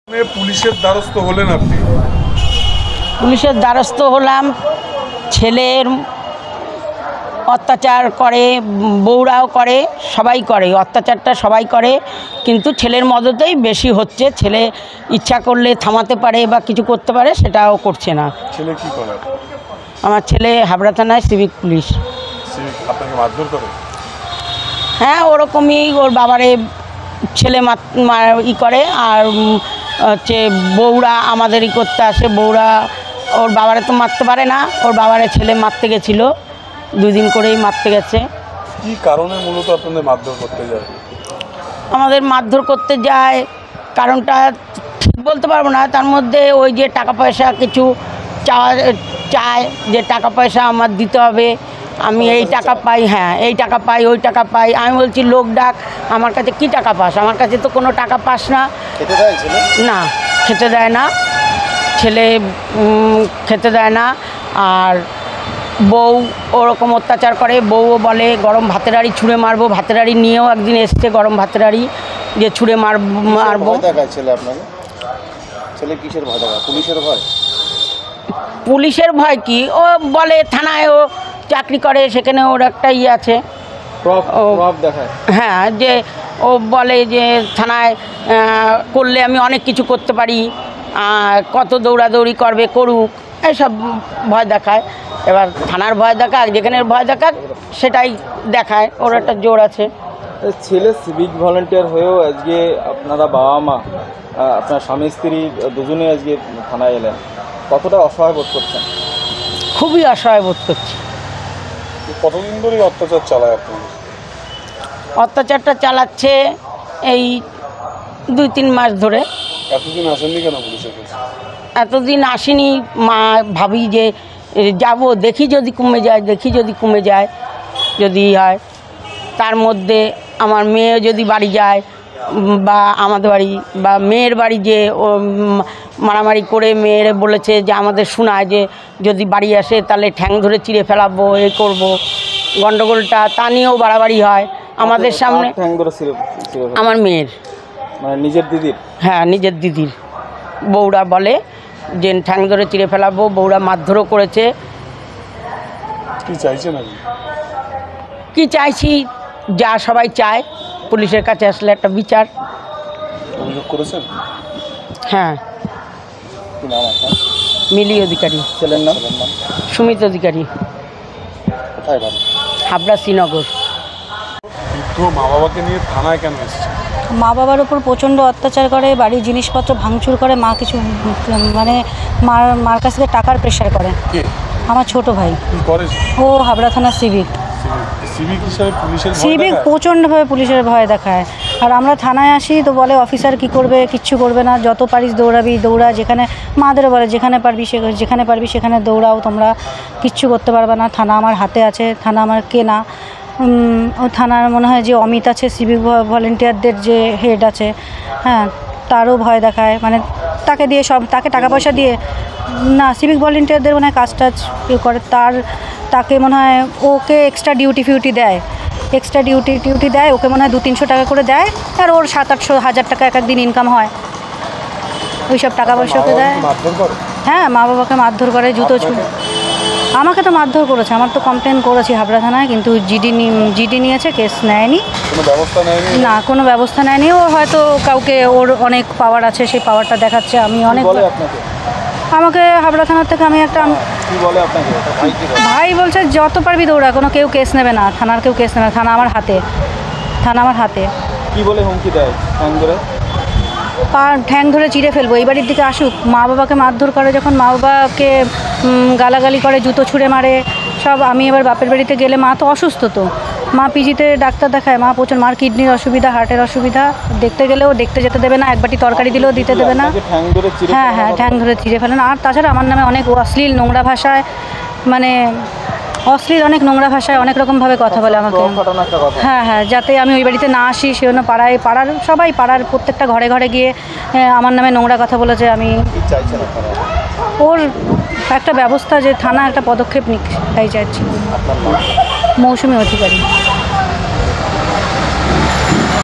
পুলিশের দ্বারস্থ হলেন আপনি? পুলিশের দ্বারস্থ হলাম। ছেলের অত্যাচার করে, বউরাও করে, সবাই করে, অত্যাচারটা সবাই করে, কিন্তু ছেলের মদতেই বেশি হচ্ছে। ছেলে ইচ্ছা করলে থামাতে পারে বা কিছু করতে পারে, সেটাও করছে না। ছেলে কি করে? আমার ছেলে হাবড়া থানায় সিভিক পুলিশ। আপনাকে মারধর করে? হ্যাঁ, ওরকমই। ওর বাবারে ছেলে ই করে, আর হচ্ছে বউরা আমাদের ই করতে আসে। বউরা ওর বাবারে তো মারতে পারে না, ওর বাবারে ছেলে মারতে গেছিলো, 2 দিন করেই মারতে গেছে। কি কারণে মূলত আপনাদের মারধর করতে যায়? আমাদের মারধর করতে যায় কারণটা ঠিক বলতে পারবো না। তার মধ্যে ওই যে টাকা পয়সা কিছু চায় যে টাকা পয়সা আমার দিতে হবে, আমি এই টাকা পাই, হ্যাঁ এই টাকা পাই, ওই টাকা পাই। আমি বলছি লোক ডাক, আমার কাছে কি টাকা পাস? আমার কাছে তো কোনো টাকা পাস না। না, খেতে দেয় না ছেলে, খেতে দেয় না। আর বউ ওরকম অত্যাচার করে। বউও বলে গরম ভাতের হাঁড়ি ছুঁড়ে মারবো। ভাতের হাঁড়ি নিয়েও একদিন এসছে, গরম ভাতের হাঁড়ি যে ছুঁড়ে মারবো। ছেলে কিসের ভয় দেখায়? পুলিশের ভয়? পুলিশের ভয় কি, ও বলে থানায় ও চাকরি করে, সেখানে ওর একটা ইয়ে আছে। হ্যাঁ, যে ও বলে যে থানায় করলে আমি অনেক কিছু করতে পারি, কত দৌড়াদৌড়ি করবে, করুক, এইসব ভয় দেখায়। এবার থানার ভয় দেখাক, যেখানে ভয় দেখাক সেটাই দেখায়, ওর একটা জোর আছে। ছেলে সিভিক ভলেন্টিয়ার হয়েও আজকে আপনারা বাবা মা, আপনার স্বামী স্ত্রী দুজনে আজকে থানায় এলেন, কতটা অসহায় বোধ করছেন? খুবই অসহায় বোধ করছি। কতদিন ধরে অত্যাচার চালায় আপনাদের? অত্যাচারটা চালাচ্ছে এই 2-3 মাস ধরে। এতদিন আসেননি কেন পুলিশের কাছে? এতদিন আসেনি, মা ভাবি যে যাব, দেখি যদি কমে যায়, দেখি যদি কমে যায়, যদি হয়। তার মধ্যে আমার মেয়ে যদি বাড়ি যায়, বা আমাদের বাড়ি বা মেয়ের বাড়ি, যে ও মারামারি করে মেয়েরে বলেছে যে আমাদের শোনায় যে যদি বাড়ি আসে তাহলে ঠ্যাং ধরে চিড়ে ফেলাবো, এ করব, গণ্ডগোলটা তা নিয়েও বাড়াবাড়ি হয় আমাদের সামনে। আমার মেয়ের, মানে নিজের দিদির? হ্যাঁ, নিজের দিদির। বউরা বলে যে ঠ্যাং ধরে চিড়ে ফেলাবো, বউরা মারধরও করেছে। কি চাইছেন আপনি? কি চাইছি, যা সবাই চায়, পুলিশের কাছে আসলে একটা বিচার। অভিযোগ করেছেন? হ্যাঁ। কি নাম আপনার? মিলি অধিকারী। ছেলের নাম? সুমিত অধিকারী। কোথায় বাড়ি? হাবড়া শ্রীনগর। বৃদ্ধ মা বাবাকে নিয়ে থানায় কেন এসেছে? মা বাবার ওপর প্রচণ্ড অত্যাচার করে, বাড়ির জিনিসপত্র ভাঙচুর করে, মা কিছু মানে মার কাছ থেকে টাকার প্রেশার করে। আমার ছোট ভাই। কি করে? ও হাবড়া থানার সিভিক। সিভিক হিসাবে পুলিশের ভয় সিভিক দেখায়? প্রচণ্ডভাবে পুলিশের ভয় দেখায়। আর আমরা থানায় আসি তো বলে অফিসার কি করবে, কিচ্ছু করবে না, যত পারিস দৌড়াবি দৌড়া, যেখানে মাদেরও বলে যেখানে পারবি সেখানে দৌড়াও, তোমরা কিচ্ছু করতে পারবে না, থানা আমার হাতে আছে, থানা আমার কেনা। ও থানার মনে হয় যে অমিত আছে, সিভিক ভলেন্টিয়ারদের যে হেড আছে, হ্যাঁ, তারও ভয় দেখায়, মানে তাকে দিয়ে সব, তাকে টাকা পয়সা দিয়ে, না সিভিক ভলেন্টিয়ারদের মনে হয় কাজ টাজ ইয়ে করে, তাকে মনে হয় ওকে এক্সট্রা ডিউটি দেয়, এক্সট্রা ডিউটি দেয় ওকে, মনে হয় 200-300 টাকা করে দেয়, আর ওর 700-800 হাজার টাকা এক দিন ইনকাম হয়, ওই সব টাকা পয়সা ওকে দেয়। হ্যাঁ, মা বাবাকে মারধর করে, জুতো ছুঁড়ে। আমাকে তো মারধর করেছে, আমার তো কমপ্লেন করেছি হাবড়া থানায়, কিন্তু জিডি নিয়েছে, কেস নেয়নি। না, কোনো ব্যবস্থা নেয়নি। ও হয়তো কাউকে, ওর অনেক পাওয়ার আছে, সেই পাওয়ারটা দেখাচ্ছে। আমি অনেক, আমাকে হাবড়া থানার থেকে আমি একটা ভাই বলছে যত পারবি দৌড়া, কোনো কেউ কেস নেবে না, থানার কেউ কেস নেবে না, থানা আমার হাতে। কি বলে হুমকি দেয়? ঠ্যাং ধরে চিড়ে ফেলবো, এই বাড়ির দিকে আসুক। মা বাবাকে মারধর করে, যখন মা বাবাকে গালাগালি করে, জুতো ছুঁড়ে মারে সব। আমি এবার বাপের বাড়িতে গেলে, মা তো অসুস্থ, তো মা পিজিতে ডাক্তার দেখায়, মা প্রচুর, মার কিডনির অসুবিধা, হার্টের অসুবিধা, দেখতে গেলেও দেখতে যেতে দেবে না, এক বাটি তরকারি দিলেও দিতে দেবে না। হ্যাঁ, ঠ্যাং ধরে চিড়ে ফেলেন। আর তাছাড়া আমার নামে অনেক অশ্লীল নোংরা ভাষায়, মানে অনেক নোংরা ভাষায় অনেক রকমভাবে কথা বলে আমাকে। হ্যাঁ, যাতে আমি ওই বাড়িতে না আসি সেজন্য পাড়ার প্রত্যেকটা ঘরে ঘরে গিয়ে আমার নামে নোংরা কথা বলেছে। আমি ওর একটা ব্যবস্থা, যে থানা একটা পদক্ষেপ নিক, তাই চাইছি। মৌসুমী অধিকারী।